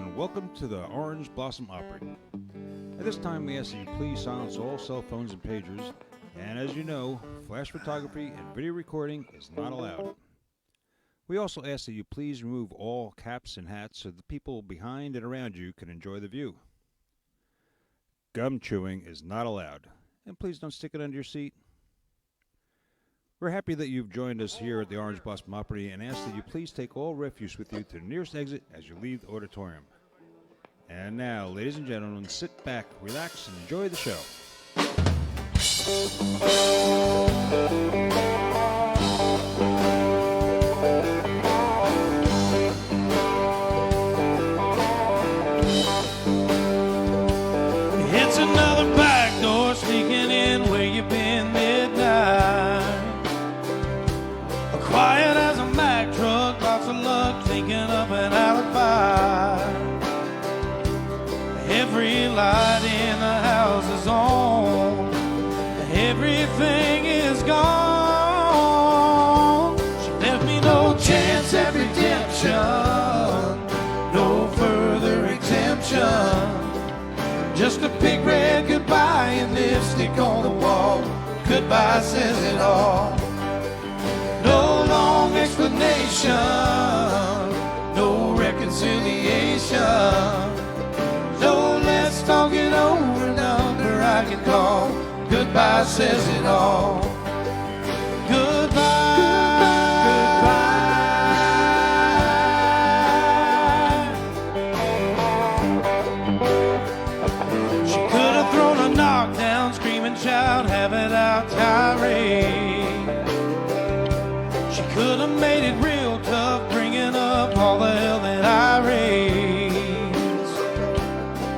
And welcome to the Orange Blossom Opry. At this time, we ask that you please silence all cell phones and pagers, and as you know, flash photography and video recording is not allowed. We also ask that you please remove all caps and hats so the people behind and around you can enjoy the view. Gum chewing is not allowed, and please don't stick it under your seat. We're happy that you've joined us here at the Orange Blossom Opry and ask that you please take all refuse with you to the nearest exit as you leave the auditorium. And now, ladies and gentlemen, sit back, relax, and enjoy the show. It's another back door sneaking in where you've been midnight. Quiet as a Mack truck, lots of luck, thinking of an alibi. Every light in the house is on, everything is gone. She left me no chance at redemption, no further exemption. Just a big red goodbye and lipstick on the wall. Goodbye says it all. No long explanation, no reconciliation. No, let's talk it over and under. I can call. Goodbye says it all. Goodbye. Goodbye. She could have thrown a knockdown, screaming, shout, have it out tirade. She could have made it real tough, bringing up all the hell that I raised.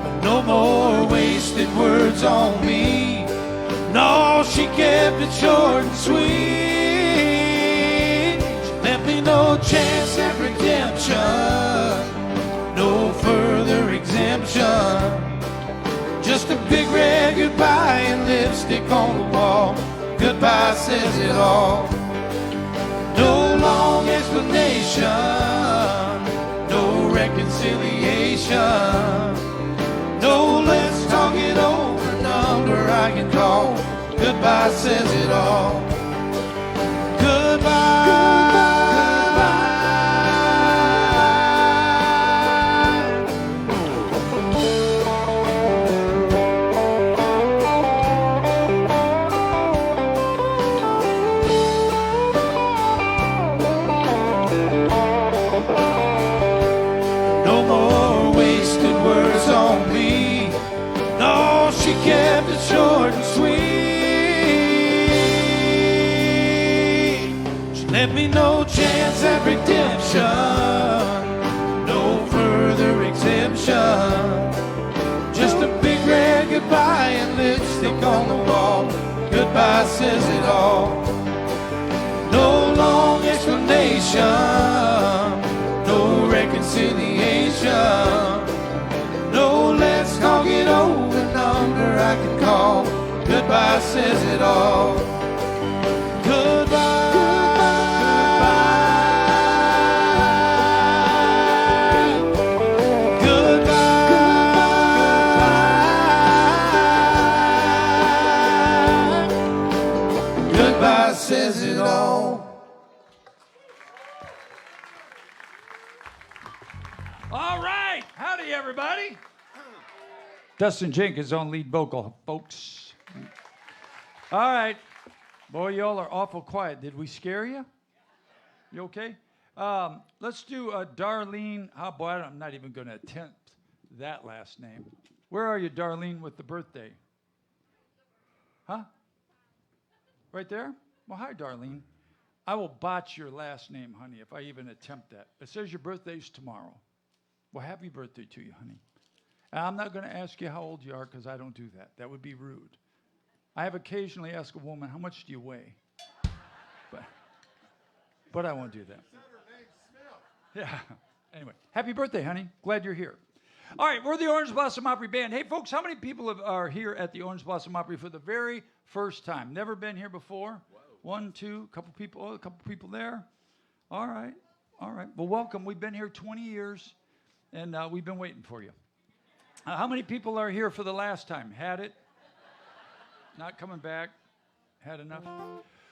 But no more wasted words on me. No, she kept it short and sweet. She left me no chance at redemption, no further exemption. Just a big red goodbye and lipstick on the wall. Goodbye says it all. No long explanation, no reconciliation. No, let's talk it over, number I can call. Goodbye says it all. Goodbye. No more wasted words on me. No, she kept it short and sweet. She left me no chance at redemption, no further exemption. Just a big red goodbye and lipstick on the wall. Goodbye says it all. No long explanation, no reconciliation. No, let's talk it over, number I can call. Goodbye says it all. Goodbye. Goodbye. Goodbye says it all. All right. Howdy, everybody. Dustin Jenkins on lead vocal, folks. All right. Boy, y'all are awful quiet. Did we scare you? You okay? Let's do Darlene. Oh, boy, I'm not even going to attempt that last name. Where are you, Darlene, with the birthday? Huh? Right there? Well, hi, Darlene. I will botch your last name, honey, if I even attempt that. It says your birthday's tomorrow. Well, happy birthday to you, honey. And I'm not going to ask you how old you are because I don't do that. That would be rude. I have occasionally asked a woman, how much do you weigh? But I won't do that. Yeah. Anyway, happy birthday, honey. Glad you're here. All right, we're the Orange Blossom Opry Band. Hey, folks, how many people are here at the Orange Blossom Opry for the very first time? Never been here before? Whoa. One, two, a couple people. Oh, a couple people there. All right. Well, welcome. We've been here 20 years. and we've been waiting for you. How many people are here for the last time? Had it? Not coming back? Had enough?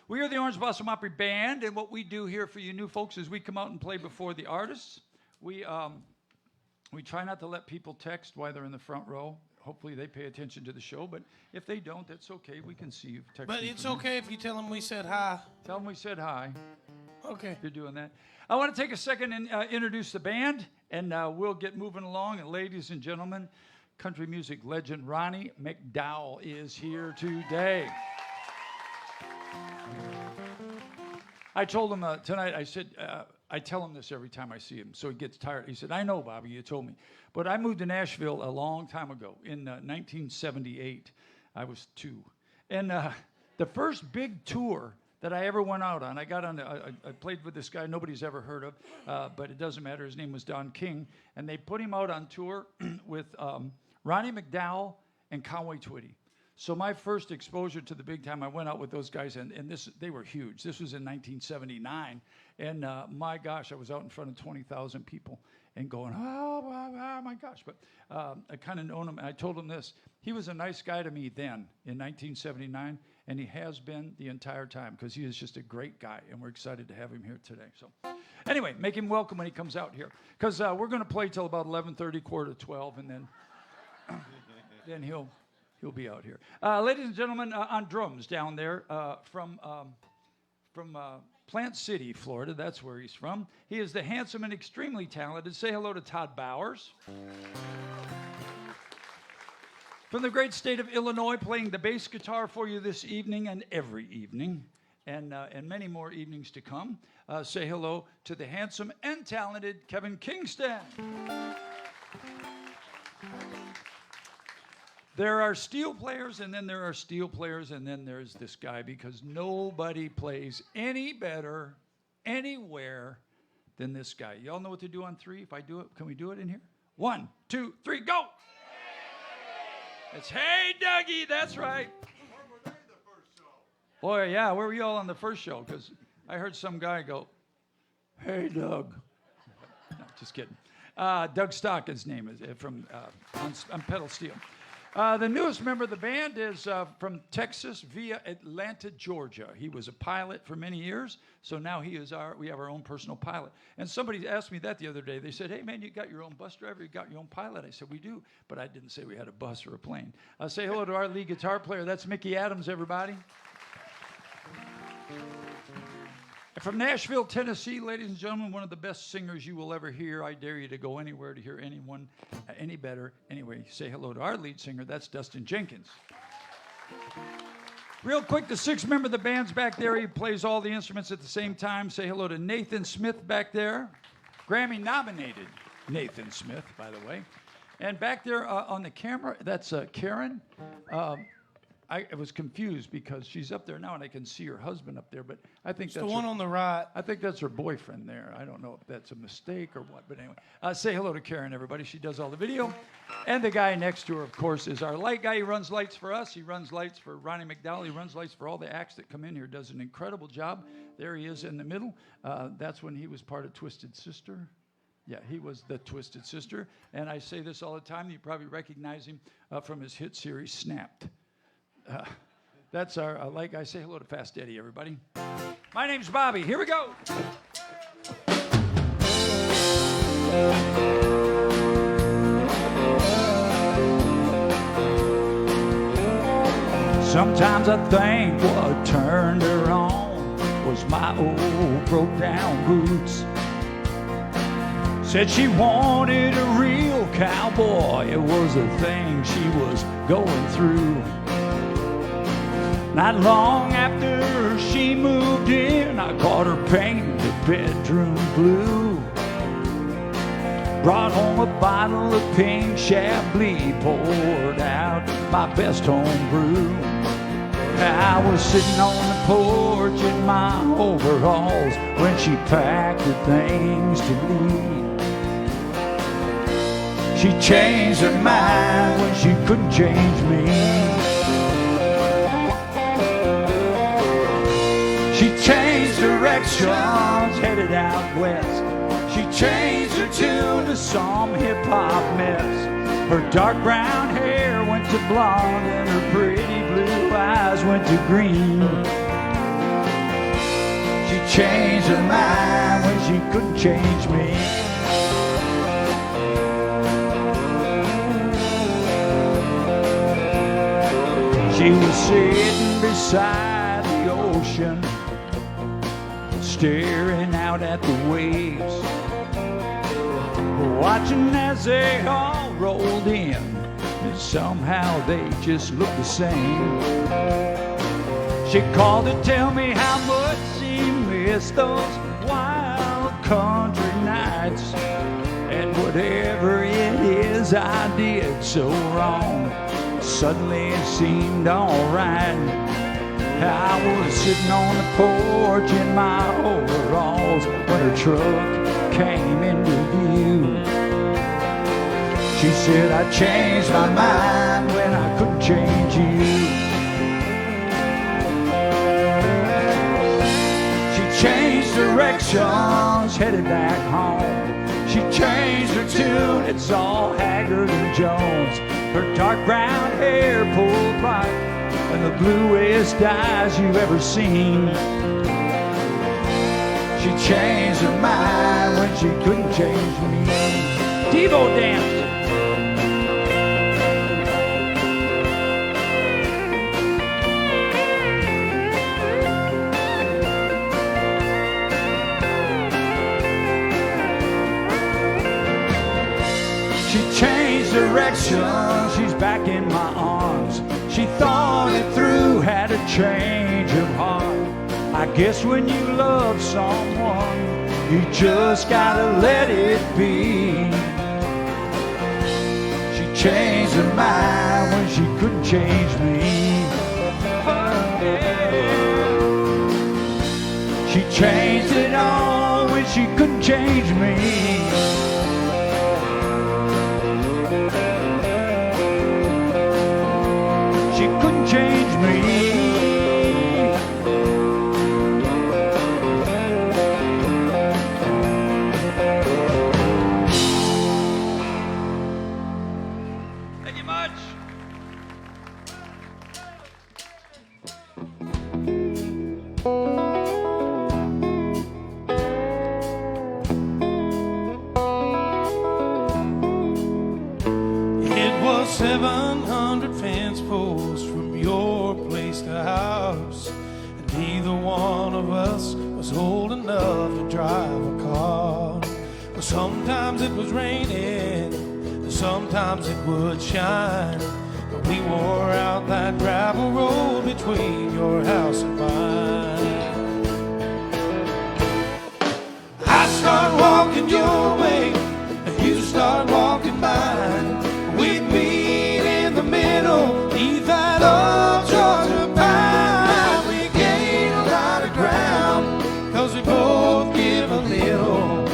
We are the Orange Blossom Opry Band, and what we do here for you new folks is we come out and play before the artists. We try not to let people text while they're in the front row. Hopefully they pay attention to the show, but if they don't, that's okay. We can see you texting. But it's okay if you tell them we said hi. Tell them we said hi. Okay. If you're doing that. I want to take a second and introduce the band, and we'll get moving along. And ladies and gentlemen, country music legend Ronnie McDowell is here today. I told him tonight, I said, I tell him this every time I see him, so he gets tired. He said, I know, Bobby, you told me. But I moved to Nashville a long time ago. In 1978, I was 2. And the first big tour that I ever went out on, I played with this guy nobody's ever heard of, but it doesn't matter. His name was Don King. And they put him out on tour with Ronnie McDowell and Conway Twitty. So my first exposure to the big time, I went out with those guys, and they were huge. This was in 1979, and my gosh, I was out in front of 20,000 people and going, oh my gosh. But I kind of known him, and I told him this. He was a nice guy to me then in 1979, and he has been the entire time because he is just a great guy, and we're excited to have him here today. So anyway, make him welcome when he comes out here because we're going to play till about 11:30, 11:45, and then he'll be out here. Ladies and gentlemen, on drums down there from Plant City, Florida. That's where he's from. He is the handsome and extremely talented. Say hello to Todd Bowers. From the great state of Illinois, playing the bass guitar for you this evening and every evening, and many more evenings to come. Say hello to the handsome and talented Kevin Kingston. There are steel players, and then there are steel players, and then there's this guy, because nobody plays any better anywhere than this guy. Y'all know what to do on 3? If I do it, can we do it in here? 1, 2, 3, go! It's Hey Dougie, that's right. Boy, yeah, where were you all on the first show? Because I heard some guy go, Hey Doug. No, just kidding. Doug Stock, his name is from on pedal steel. The newest member of the band is from Texas via Atlanta, Georgia. He was a pilot for many years, so now we have our own personal pilot. And somebody asked me that the other day. They said, hey, man, you got your own bus driver? You got your own pilot? I said, we do, but I didn't say we had a bus or a plane. Say hello to our lead guitar player. That's Mickey Adams, everybody. From Nashville, Tennessee, ladies and gentlemen, one of the best singers you will ever hear. I dare you to go anywhere to hear anyone any better. Anyway, say hello to our lead singer. That's Dustin Jenkins. Real quick, the 6th member of the band's back there. He plays all the instruments at the same time. Say hello to Nathan Smith back there. Grammy-nominated Nathan Smith, by the way. And back there on the camera, that's Karen. I was confused because she's up there now, and I can see her husband up there, but I think that's the one on the right. I think that's her boyfriend there. I don't know if that's a mistake or what, but anyway. Say hello to Karen, everybody. She does all the video. And the guy next to her, of course, is our light guy. He runs lights for us. He runs lights for Ronnie McDowell. He runs lights for all the acts that come in here. Does an incredible job. There he is in the middle. That's when he was part of Twisted Sister. Yeah, he was the Twisted Sister. And I say this all the time. You probably recognize him from his hit series, Snapped. That's our light guy. Say hello to Fast Eddie, everybody. My name's Bobby. Here we go. Sometimes I think what turned her on was my old broke down boots. Said she wanted a real cowboy. It was a thing she was going through. Not long after she moved in, I caught her painting the bedroom blue. Brought home a bottle of pink Chablis, poured out my best home brew. I was sitting on the porch in my overalls when she packed her things to leave. She changed her mind when she couldn't change me. She changed directions, headed out west. She changed her tune to some hip-hop mess. Her dark brown hair went to blonde and her pretty blue eyes went to green. She changed her mind when she couldn't change me. She was sitting beside the ocean, staring out at the waves, watching as they all rolled in, and somehow they just looked the same. She called to tell me how much she missed those wild country nights, and whatever it is I did so wrong, suddenly it seemed alright. I was sitting on the porch in my overalls when her truck came into view. She said, I changed my mind when I couldn't change you. She changed directions, headed back home. She changed her tune, it's all Haggard and Jones. Her dark brown hair pulled back and the bluest eyes you've ever seen. She changed her mind when she couldn't change me. Devo dance. She changed direction, she's back in my arms. She thought it through, had a change of heart. I guess when you love someone, you just gotta let it be. She changed her mind when she couldn't change me. Oh, yeah. She changed it all when she couldn't change me. She couldn't change me. Thank you much. It was 700 fence posts from your place to ours, and neither one of us was old enough to drive a car. Well, sometimes it was raining, and sometimes it would shine, but we wore out that gravel road between your house and mine. I start walking your way, and you start walking mine. We'd meet in the middle, neath that old Georgia pine. We gain a lot of ground, 'cause we both give a little.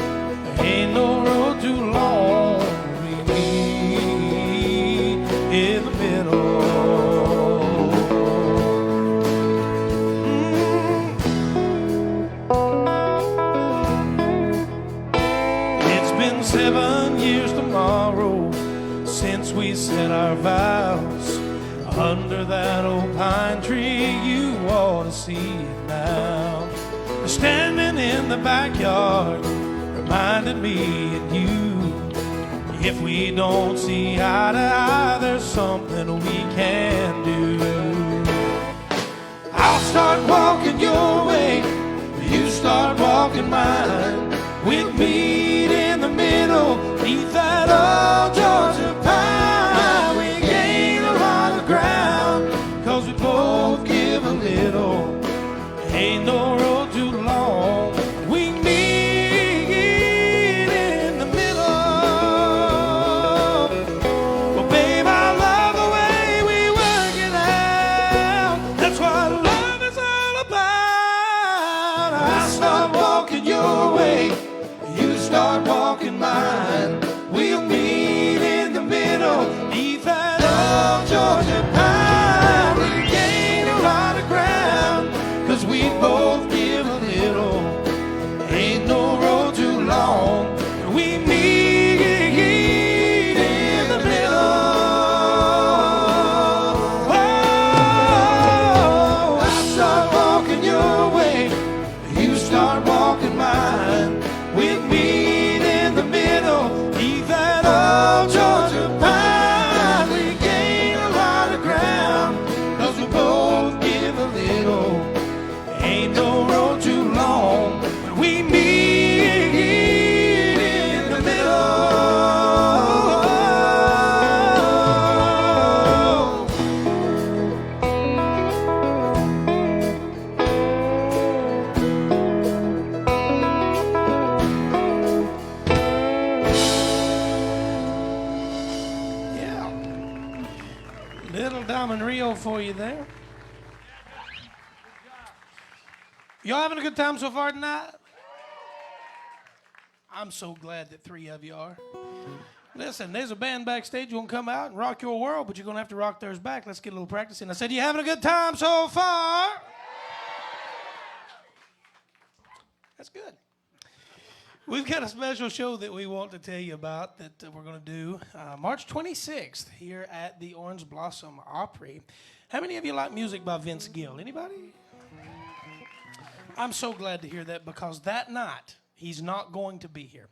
There ain't no road too long, we meet in the middle. It's been 7 years tomorrow since we said our vows under that old pine tree. You ought to see it now, standing in the backyard, reminding me and you, if we don't see eye to eye, there's something we can do. I'll start walking your way, you start walking mine. We'll meet in the middle, neath that old Georgia pine. We gain a lot of ground, 'cause we both give a little. Ain't no road too long, we meet in the middle. Well, babe, I love the way we work it out. That's what love is all about. I start walking your way, you start walking mine. We'll meet in the middle, neath that old Georgia pine. We gain a lot of ground, 'cause we both give Y'all having a good time so far tonight? I'm so glad that 3 of you are. Listen, there's a band backstage who will come out and rock your world, but you're going to have to rock theirs back. Let's get a little practice in. I said, you having a good time so far? That's good. We've got a special show that we want to tell you about that we're going to do March 26th here at the Orange Blossom Opry. How many of you like music by Vince Gill? Anybody? I'm so glad to hear that because that night he's not going to be here.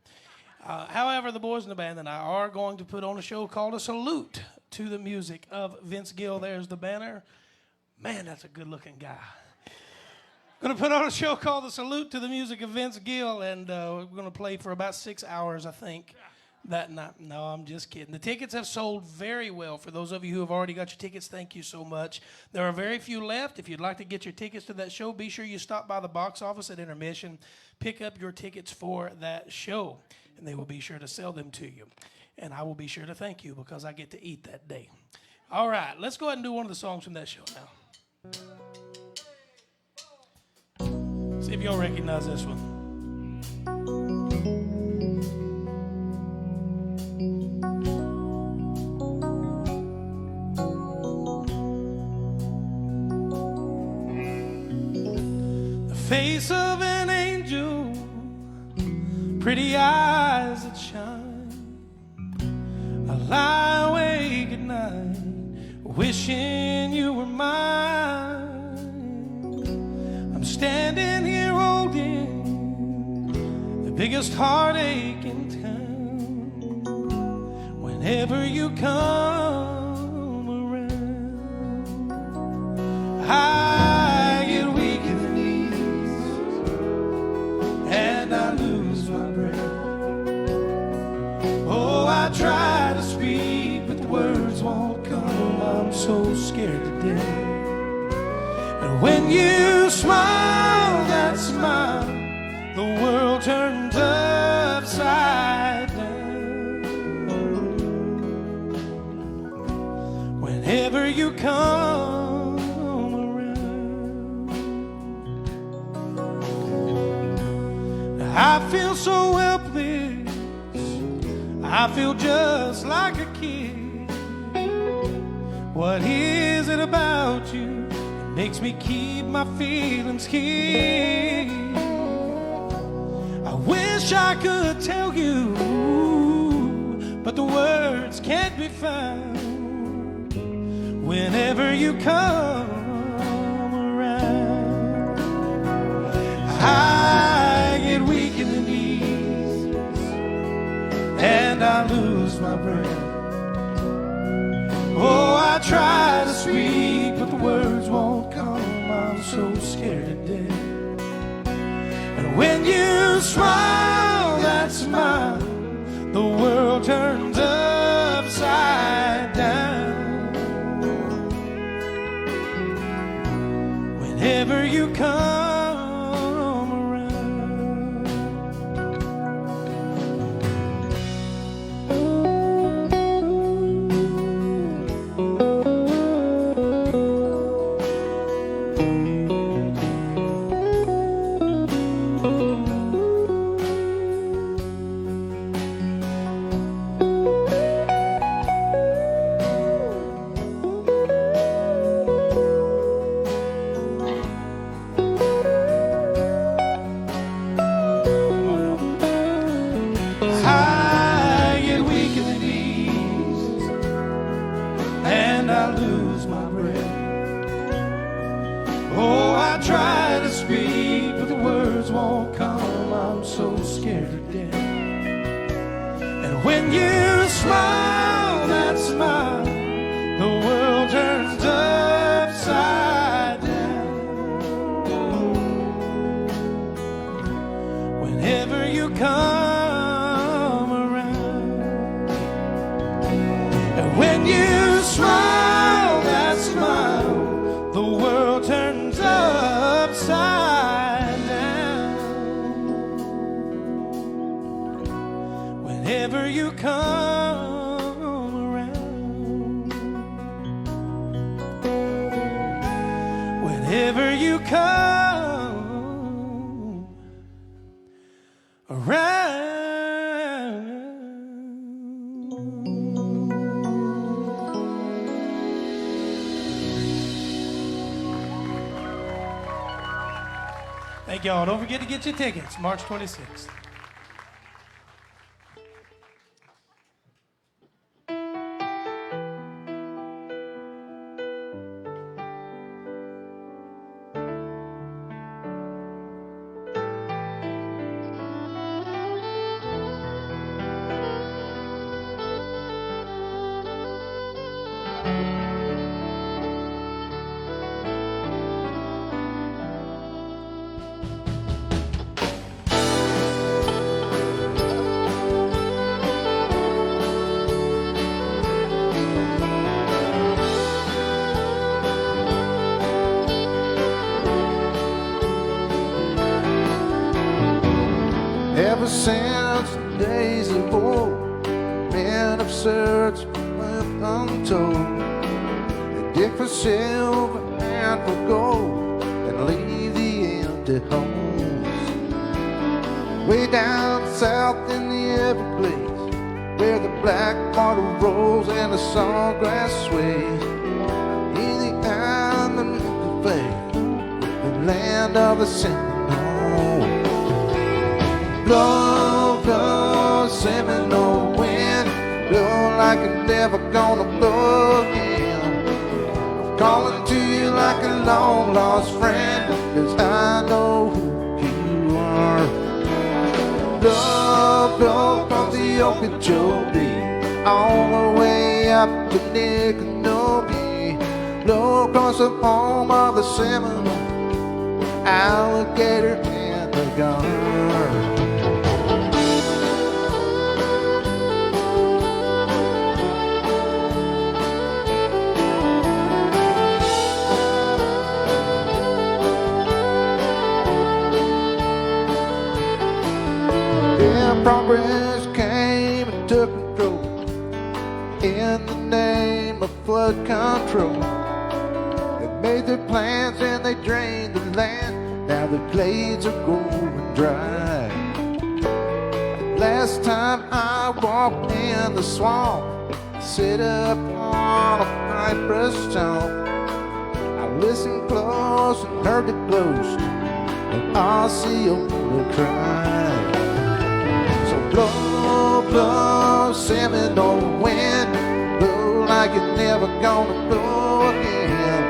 However, the boys in the band and I are going to put on a show called A Salute to the Music of Vince Gill. There's the banner. Man, that's a good-looking guy. Going to put on a show called A Salute to the Music of Vince Gill, and we're going to play for about 6 hours, I think, that night. No, I'm just kidding. The tickets have sold very well. For those of you who have already got your tickets, thank you so much. There are very few left. If you'd like to get your tickets to that show, be sure you stop by the box office at intermission, pick up your tickets for that show, and they will be sure to sell them to you. And I will be sure to thank you because I get to eat that day. All right, let's go ahead and do one of the songs from that show now. See if y'all recognize this one. The face of an angel, pretty eyes that shine. I lie awake at night, wishing you were mine. I'm standing here holding the biggest heartache in town. Whenever you come around, I get weak in the knees and I lose my breath. Oh, I try to speak, but the words won't come. I'm so scared to death. And when you smile, that smile, the world turns upside down. Whenever you come around, I feel so helpless. I feel just like a kid. What is it about you that makes me keep my feelings hid? I wish I could tell you, but the words can't be found. Whenever you come around, I get weak in the knees and I lose my breath. Oh, I try to speak, but the words won't come. I'm so scared to death. And when you smile, that smile, the world turns upside down. Whenever you come whenever you come Thank y'all. Don't forget to get your tickets, March 26th. Ever since the days of old, men have searched with untold. They dig for silver and for gold and leave the empty homes. Way down south in the Everglades, where the black water rolls and the sawgrass sways, in the island of the faith, the land of the Seminole. Blow, blow, Seminole wind, blow like it's never gonna blow again. I'm calling to you like a long lost friend, 'cause I know who you are. Blow, blow from the Okeechobee, all the way up to Nicanobee. Blow across the home of the Seminole, alligator and the gun. Progress came and took control in the name of flood control. They made their plans and they drained the land. Now the glades are going dry. Last time I walked in the swamp, sit up on a cypress stump. I listened close and heard it close, and Osceola cried. Blow, blow, Seminole wind, blow like it's never gonna blow again.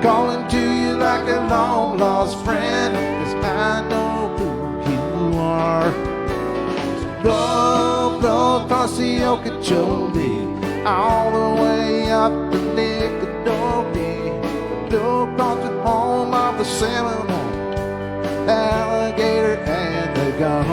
Calling to you like a long lost friend, 'cause I know who you are. Blow, blow across the Okeechobee, all the way up to Nicanobee. Blow across the home of the Seminole, alligator and the gun.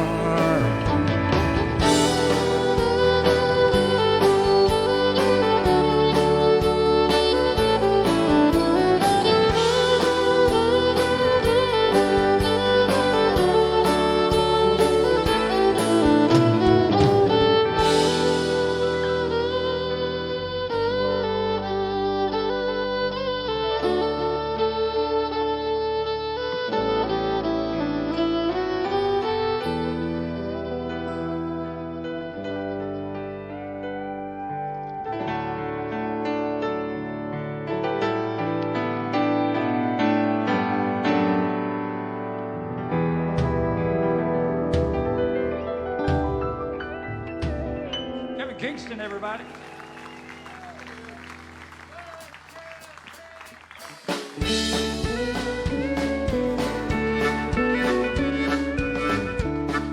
Kingston, everybody.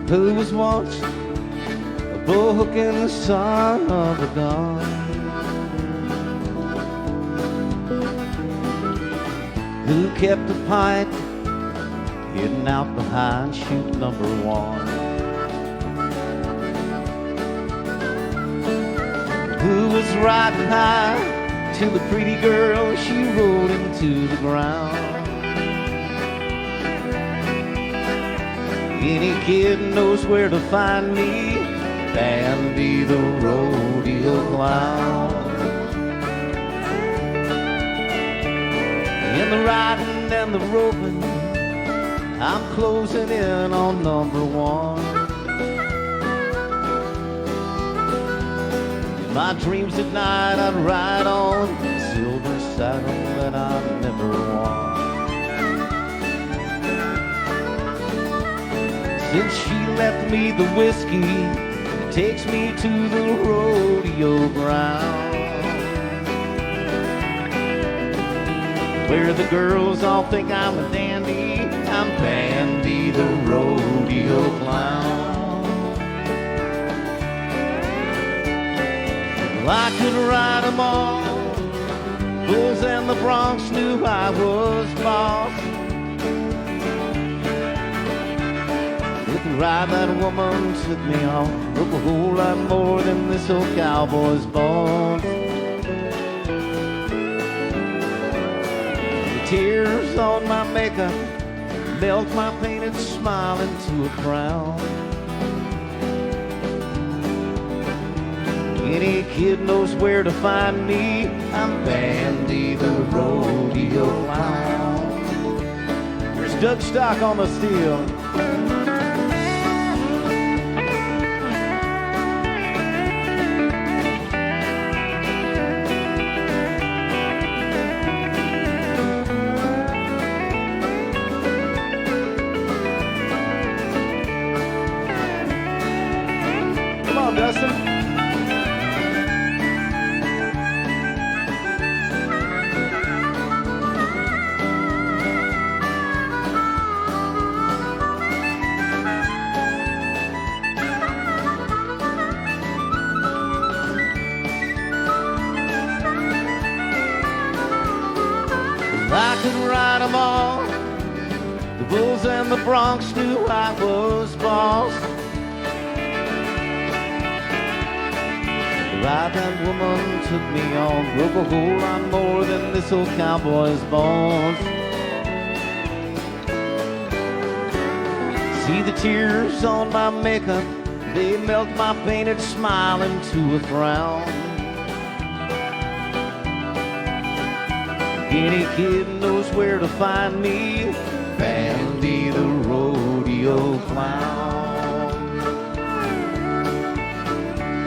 Who was once a book in the son of a gun? Who kept the pint hidden out behind chute number 1? Who was riding high till the pretty girl she rolled into the ground? Any kid knows where to find me, Bandy the rodeo clown. In the riding and the roping, I'm closing in on number 1. My dreams at night I'd ride on the silver saddle that I never won. Since she left me the whiskey, it takes me to the rodeo ground, where the girls all think I'm a dandy. I'm Bandy the rodeo clown. Well, I could ride 'em all. Bulls and the Bronx knew I was boss. If the ride that woman took me on broke a whole lot more than this old cowboy's bones. The tears on my makeup melt my painted smile into a frown. Any kid knows where to find me. I'm Bandy the rodeo clown. Here's Doug Stock on the steel. Come on, Dustin. I could ride 'em all. The Bulls and the Bronx knew I was boss. The ride that woman took me on broke a whole lot more than this old cowboy's bones. See the tears on my makeup, they melt my painted smile into a frown. Any kid knows where to find me. Bandy the rodeo clown.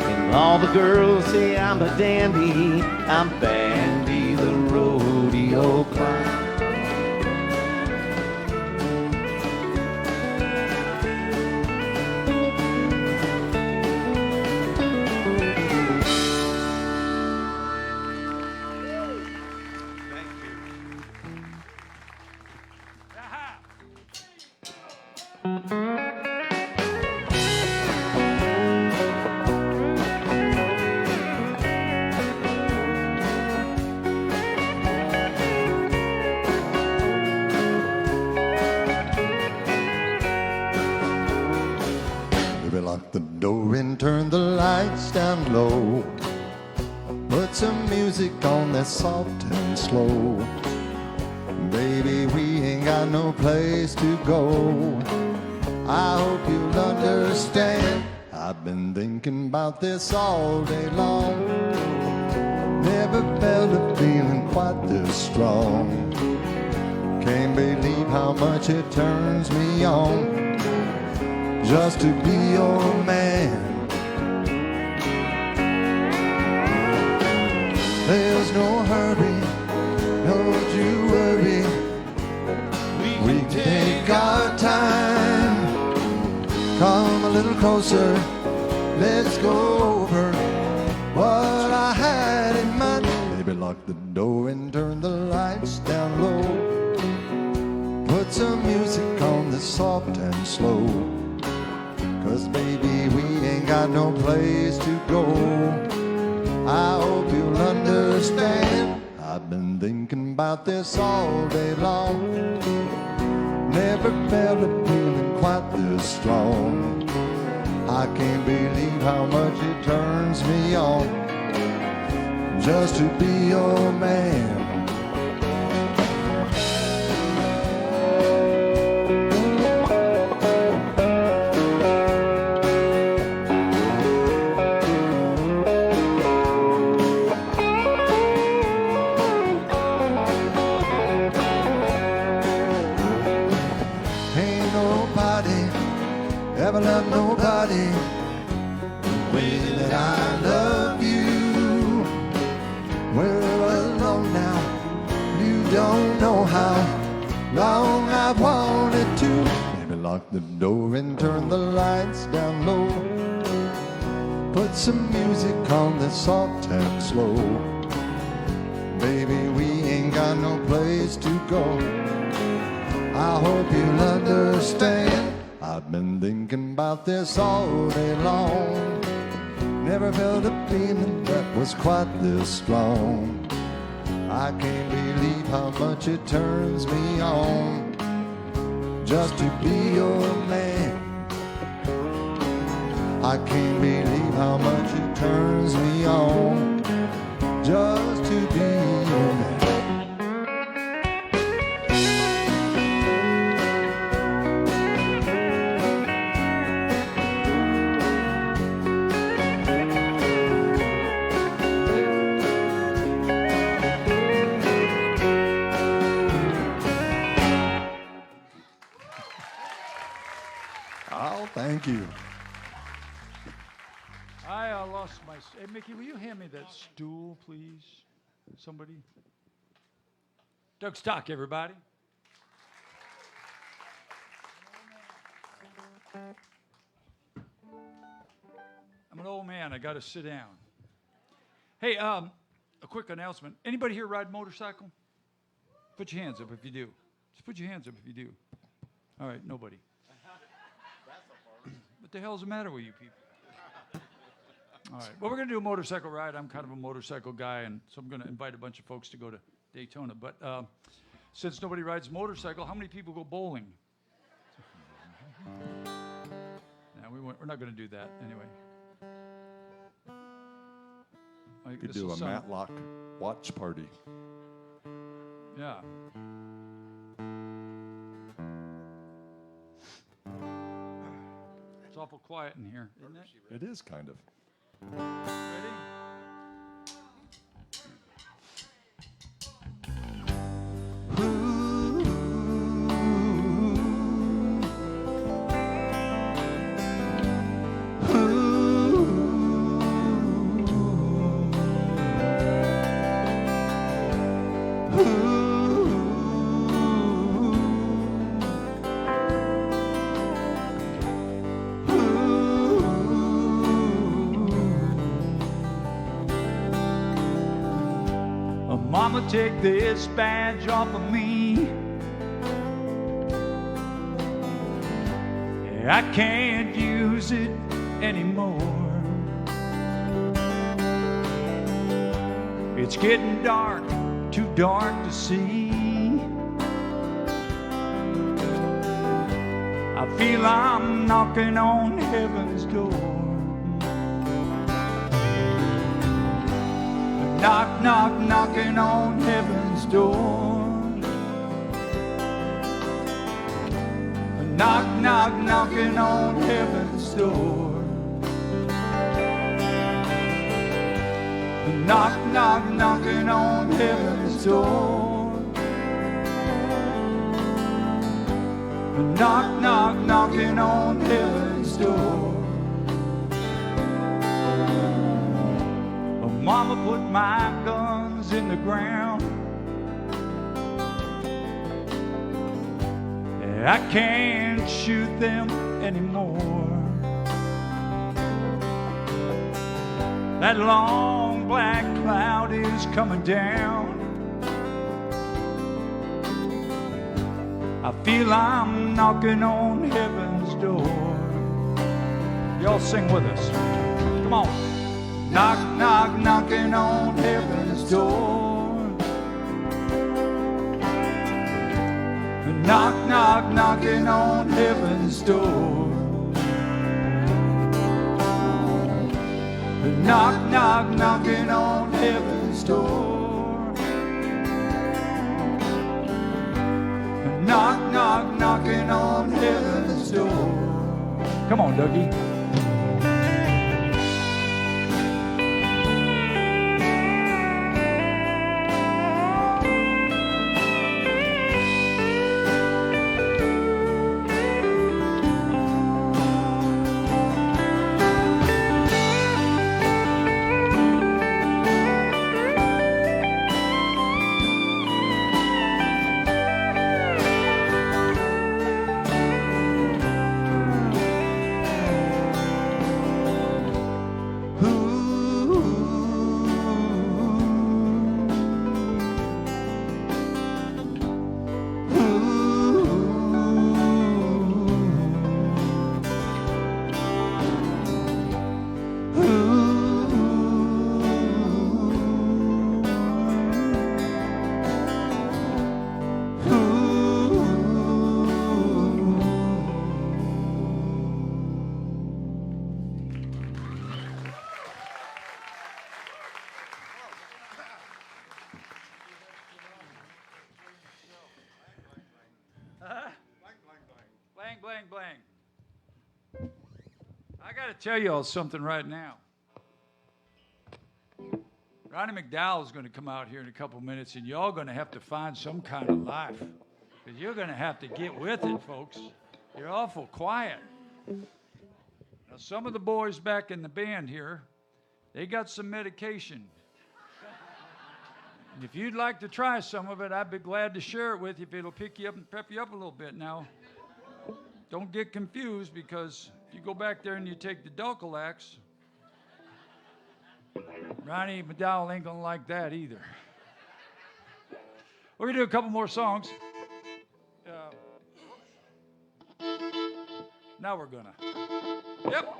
And all the girls say I'm a dandy. I'm Bandy the rodeo clown. Baby, lock the door and turn the lights down low. Put some music on that's soft and slow. Baby, we ain't got no place to go. I hope you'll understand. I've been thinking about this all day long. Never felt a feeling quite this strong. Can't believe how much it turns me on just to be your man. There's no hurry, don't you worry. We can take our time. Come a little closer, let's go over what I had in mind. Baby, lock the door and turn the lights down low. Put some music on that's soft and slow. 'Cause baby, we ain't got no place to go. I hope you'll understand. I've been thinking about this all day long. Never felt a feeling quite this strong. I can't believe how much it turns me on just to be your man. Ever love nobody the way that I love you. We're alone now. You don't know how long I've wanted to. Baby, Lock the door and turn the lights down low. Put some music on that's soft and slow. Baby, we ain't got no place to go. I hope you'll understand. I've been thinking about this all day long. Never felt a feeling that was quite this strong. I can't believe how much it turns me on just to be your man. I can't believe how much it turns me on just to be your man. Oh, thank you. I lost my... Hey, Mickey, will you hand me that stool, please? Somebody? Doug Stock, everybody. I'm an old man. I got to sit down. Hey, a quick announcement. Anybody here ride motorcycle? Put your hands up if you do. Just put your hands up if you do. All right, nobody. What the hell's the matter with you people? All right. Well, we're going to do a motorcycle ride. I'm kind of a motorcycle guy, and so I'm going to invite a bunch of folks to go to Daytona. But since nobody rides motorcycle, how many people go bowling? No, we're not going to do that anyway. You could do a Matlock watch party. Yeah. It's awful quiet in here, isn't it? It is kind of. Ready? Mama, take this badge off of me. I can't use it anymore. It's getting dark, too dark to see. I feel I'm knocking on heaven's door. Knock, knock, knocking on heaven's door. Knock, knock, knocking on heaven's door. Knock, knock, knocking on heaven's door. Knock, knock, knocking on heaven's door. Mama put my guns in the ground. I can't shoot them anymore. That long black cloud is coming down. I feel I'm knocking on heaven's door. Y'all sing with us. Come on. Knock, knock, knocking on heaven's door. Knock, knock, knocking on heaven's door. Knock, knock, knocking on heaven's door. Knock, knock, knocking on heaven's door. Come on, Dougie. to tell you all something right now. Ronnie McDowell is going to come out here in a couple minutes, and y'all going to have to find some kind of life. Because you're going to have to get with it, folks. You're awful quiet. Now, some of the boys back in the band here, they got some medication. And if you'd like to try some of it, I'd be glad to share it with you if it'll pick you up and pep you up a little bit. Now, don't get confused, because if you go back there and you take the Dulcolax, Ronnie McDowell ain't gonna like that either. We're gonna do a couple more songs. Now we're gonna. Yep.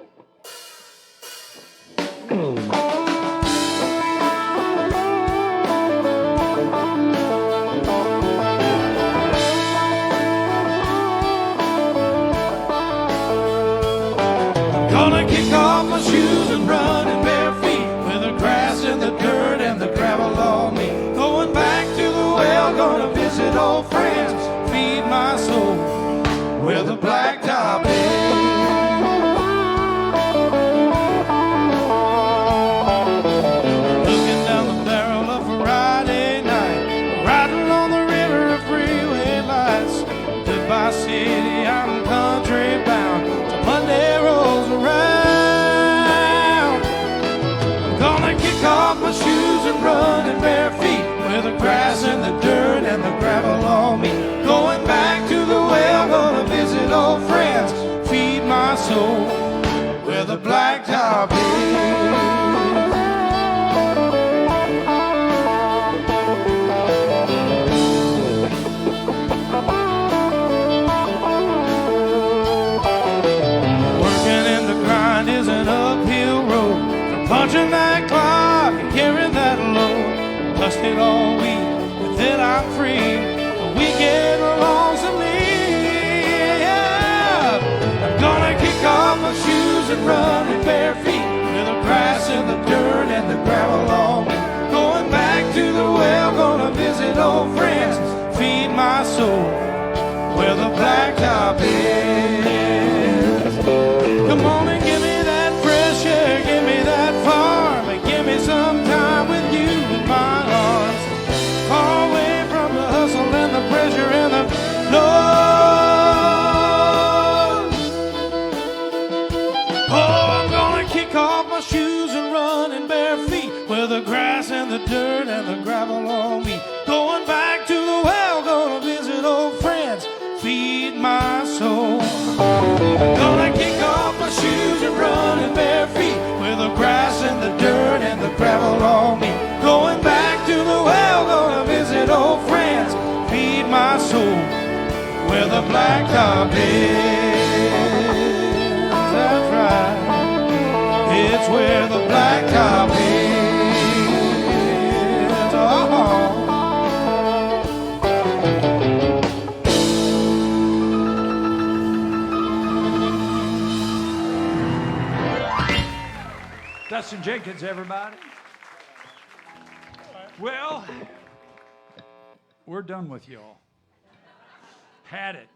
Gonna kick off my shoes and run in bare feet with the grass and the dirt and the gravel on me. Going back to the well, gonna visit old friends, feed my soul where the blacktop is. Looking down the barrel of Friday night, riding along the river of freeway lights. Goodbye city, I'm country bound till Monday rolls around. I'm gonna kick off my shoes and run in bare feet with the grass and the dirt and the gravel on me. Going back to the well, gonna visit old friends, feed my soul where the blacktop is. Working in the grind is an uphill road. From punching that clock and carrying that load. Busted all week, but then I'm free. The weekend belongs to me. Yeah. I'm gonna kick off my shoes and run in bare feet with the grass and the dirt and the gravel on me. Going back to the well, gonna visit old friends, feed my soul where the blacktop is. Come on and give me that fresh air, give me that farm, and give me some time with you in my arms. Far away from the hustle and the pressure and the noise. Oh, I'm gonna kick off my shoes and run in bare feet with the grass and the dirt and the gravel on me. Going back to the well, gonna visit old friends, feed my soul. Gonna kick off my shoes and run in bare feet with the grass and the dirt and the gravel on me. Going back to the well, gonna visit old friends, feed my soul where the blacktop is. That's right, it's where the blacktop is. Oh. Dustin Jenkins, everybody. Well, we're done with y'all. Had it.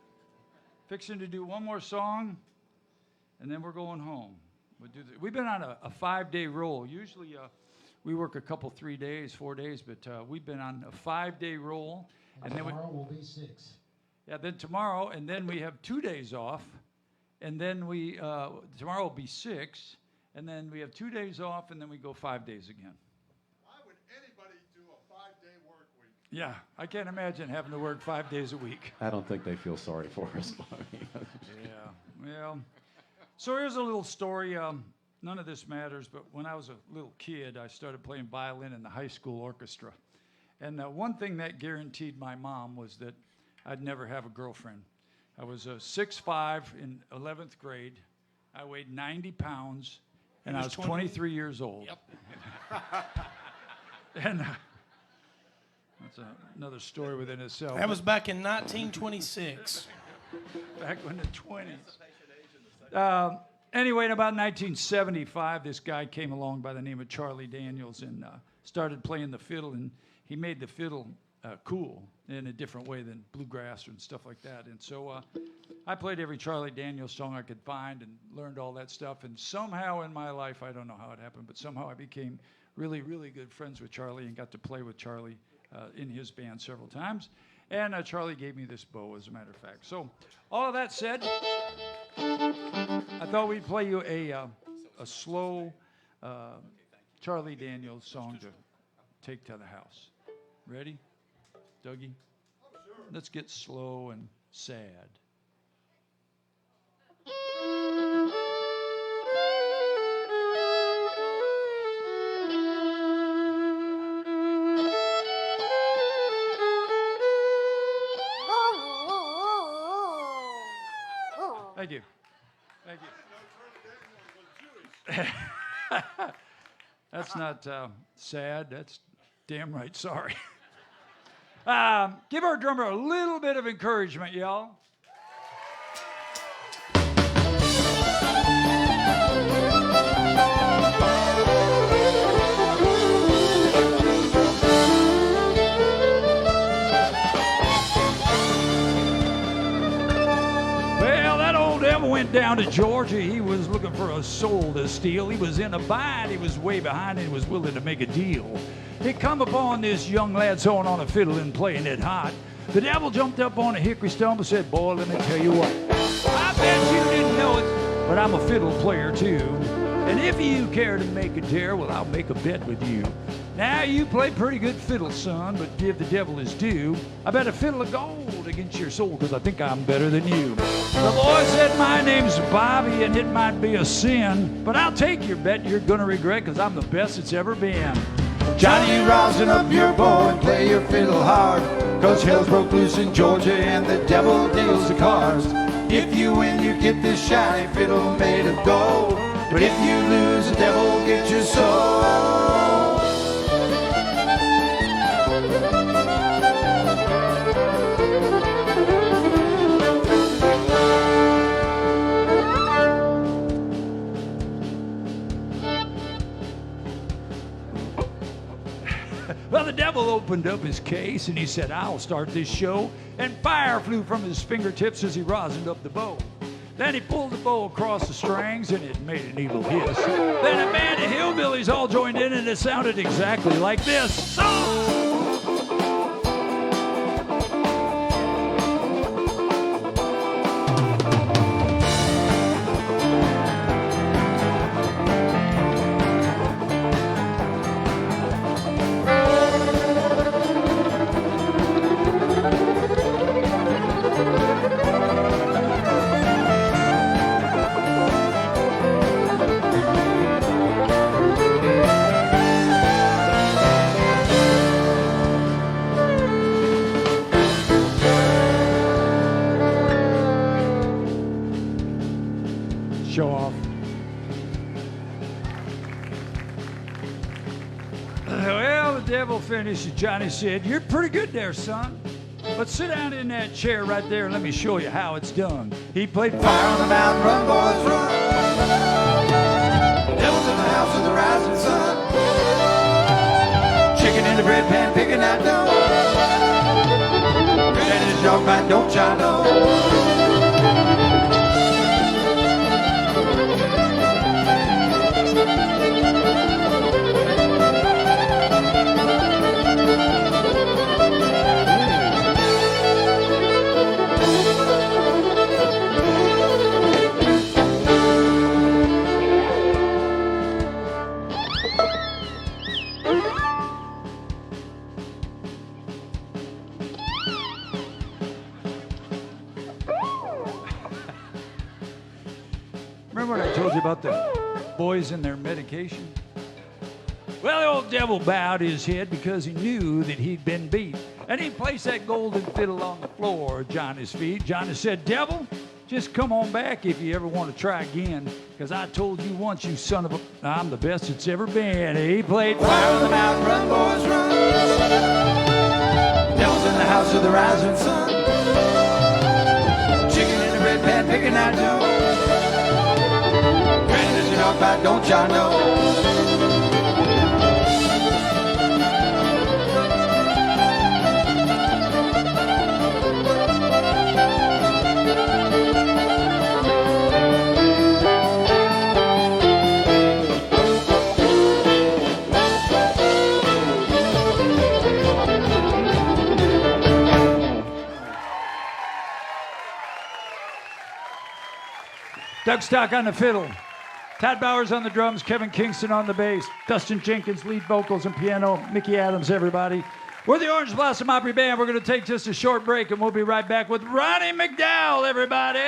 Fixing to do one more song, and then we're going home. We've been on a 5-day roll. Usually we work a couple, 3 days, 4 days, but we've been on a 5-day roll. And tomorrow will be 6. Yeah, then tomorrow, and then we have 2 days off, and then tomorrow will be 6. And then we have 2 days off, and then we go 5 days again. Why would anybody do a 5-day work week? Yeah, I can't imagine having to work 5 days a week. I don't think they feel sorry for us. Yeah, well, so here's a little story. None of this matters, but when I was a little kid, I started playing violin in the high school orchestra. And one thing that guaranteed my mom was that I'd never have a girlfriend. I was 6'5" in 11th grade. I weighed 90 pounds. And I was 23 years old. Yep. And that's another story within itself. That was back in 1926. Back in the 20s. Anyway, in about 1975, this guy came along by the name of Charlie Daniels and started playing the fiddle. And he made the fiddle cool in a different way than bluegrass and stuff like that. And so I played every Charlie Daniels song I could find and learned all that stuff. And somehow in my life, I don't know how it happened, but somehow I became really, really good friends with Charlie and got to play with Charlie in his band several times. And Charlie gave me this bow, as a matter of fact. So all of that said, I thought we'd play you a slow Charlie Daniels song to take to the house. Ready, Dougie? Let's get slow and sad. Thank you. Thank you. That's not sad. That's damn right sorry. Give our drummer a little bit of encouragement, y'all. Went down to Georgia. He was looking for a soul to steal. He was in a bind. He was way behind and was willing to make a deal. He come upon this young lad sewing on a fiddle and playing it hot. The devil jumped up on a hickory stump and said, "Boy, let me tell you what. I bet you didn't know it, but I'm a fiddle player too. And if you care to make a dare, well, I'll make a bet with you. Now, you play pretty good fiddle, son, but give the devil his due. I bet a fiddle of gold against your soul, because I think I'm better than you." The boy said, "My name's Bobby, and it might be a sin, but I'll take your bet you're going to regret, because I'm the best it's ever been." Johnny, rosin up your bow and play your fiddle hard, 'cause hell's broke loose in Georgia and the devil deals the cards. If you win, you get this shiny fiddle made of gold, but if you lose, the devil gets your soul. Well, the devil opened up his case and he said, "I'll start this show." And fire flew from his fingertips as he rosined up the bow. Then he pulled the bow across the strings and it made an evil hiss. Then a band of hillbillies all joined in and it sounded exactly like this. Show off. Well, the devil finished and Johnny said, "You're pretty good there, son. But sit down in that chair right there and let me show you how it's done." He played Fire on the mountain, run, boys, run. Devil's in the house of the rising sun. Chicken in the bread pan, picking out dough. Granddad in his dog bite, don't y'all know? Remember when I told you about the boys and their medication? Well, the old devil bowed his head because he knew that he'd been beat. And he placed that golden fiddle on the floor at Johnny's feet. Johnny said, "Devil, just come on back if you ever want to try again, because I told you once, you son of a... I'm the best it's ever been." He played Fire on the mountain, run, boys, run. Devil's in the house of the rising sun. Chicken in the bread pan, picking out dough. Granddad's in dog bite, don't y'all know? Doug Stock on the fiddle. Todd Bowers on the drums, Kevin Kingston on the bass, Dustin Jenkins lead vocals and piano, Mickey Adams, everybody. We're the Orange Blossom Opry Band. We're going to take just a short break, and we'll be right back with Ronnie McDowell, everybody.